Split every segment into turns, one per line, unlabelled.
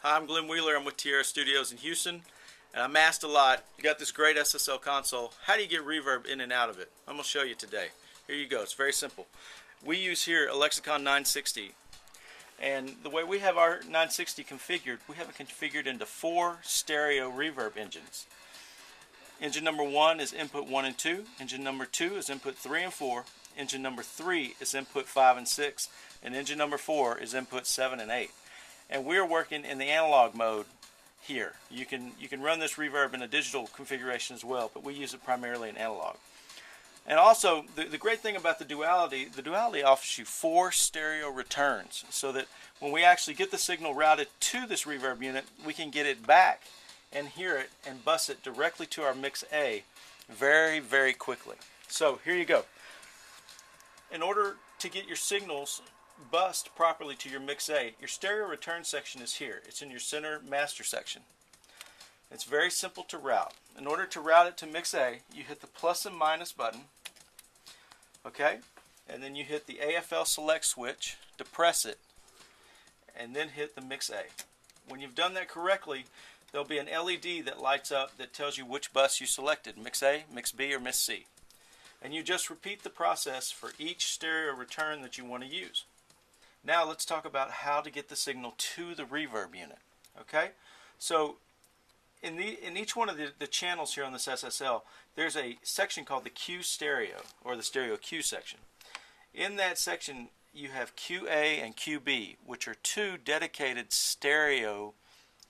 Hi, I'm Glenn Wheeler. I'm with Tierra Studios in Houston, and I'm asked a lot, you got this great SSL console, how do you get reverb in and out of it? I'm going to show you today. Here you go. It's very simple. We use here a Lexicon 960, and the way we have our 960 configured, we have it configured into 4 stereo reverb engines. Engine number 1 is input 1 and 2, engine number 2 is input 3 and 4, engine number 3 is input 5 and 6, and engine number 4 is input 7 and 8. And we're working in the analog mode here. You can run this reverb in a digital configuration as well, but we use it primarily in analog. And also, the great thing about the Duality offers you 4 stereo returns, so that when we actually get the signal routed to this reverb unit, we can get it back and hear it and bus it directly to our mix A very, very quickly. So here you go. In order to get your signals bust properly to your mix A, your stereo return section is here. It's in your center master section. It's very simple to route. In order to route it to mix A, you hit the plus and minus button, okay, and then you hit the AFL select switch, depress it, and then hit the mix A. When you've done that correctly, there'll be an LED that lights up that tells you which bus you selected, mix A, mix B, or mix C. And you just repeat the process for each stereo return that you want to use. Now let's talk about how to get the signal to the reverb unit. Okay, so in each one of the channels here on this SSL, there's a section called the Q stereo, or the stereo Q section. In that section, you have QA and QB, which are 2 dedicated stereo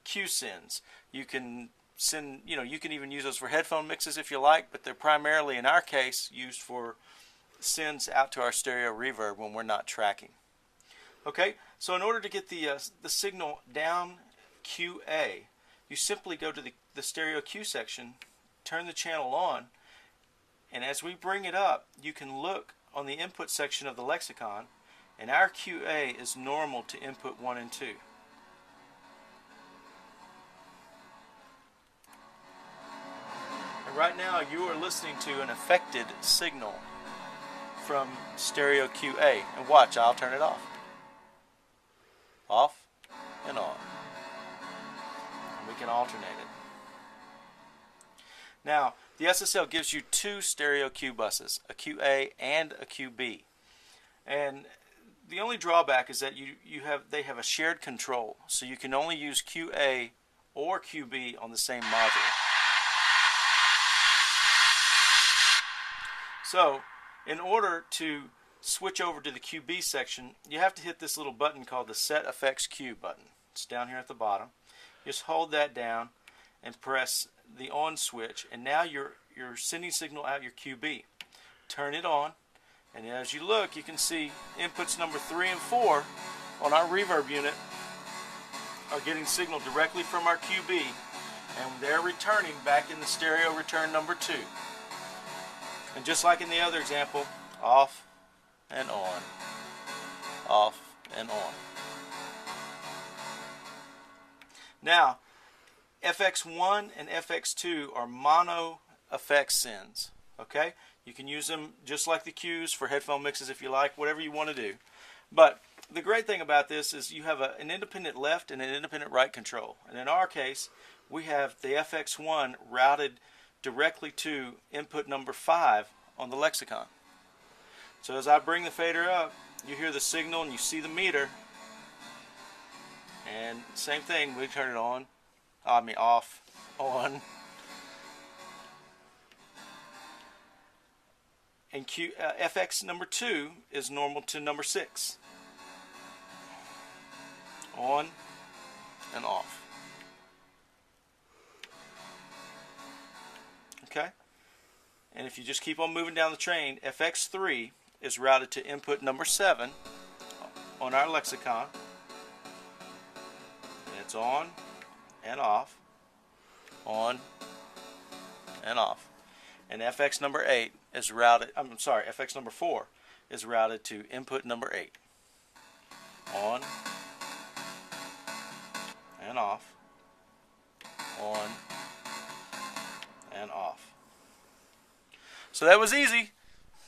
Q sends. You can send, you can even use those for headphone mixes if you like, but they're primarily, in our case, used for sends out to our stereo reverb when we're not tracking. Okay, so in order to get the signal down QA, you simply go to the stereo Q section, turn the channel on, and as we bring it up, you can look on the input section of the Lexicon, and our QA is normal to input 1 and 2. And right now you are listening to an affected signal from stereo QA. And watch, I'll turn it off. Off and on. And we can alternate it. Now, the SSL gives you 2 stereo Q buses, a QA and a QB. And the only drawback is that they have a shared control, so you can only use QA or QB on the same module. So, in order to switch over to the QB section, you have to hit this little button called the Set Effects Q button. It's down here at the bottom. Just hold that down and press the on switch, and now you're sending signal out your QB. Turn it on, and as you look, you can see inputs number 3 and 4 on our reverb unit are getting signal directly from our QB, and they're returning back in the stereo return number 2. And just like in the other example, off and on, off and on. Now, FX1 and FX2 are mono effect sends. Okay, you can use them just like the Qs for headphone mixes if you like, whatever you want to do. But the great thing about this is you have an independent left and an independent right control. And in our case, we have the FX1 routed directly to input number 5 on the Lexicon. So as I bring the fader up, you hear the signal and you see the meter. And same thing, we turn it on, off, on. And FX number 2 is normal to number 6. On and off. Okay? And if you just keep on moving down the train, FX3 is routed to input number 7 on our Lexicon. And it's on and off, on and off. And FX number 8 is routed, FX number 4 is routed to input number 8. On and off, on and off. So that was easy.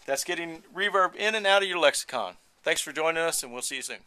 That's getting reverb in and out of your Lexicon. Thanks for joining us, and we'll see you soon.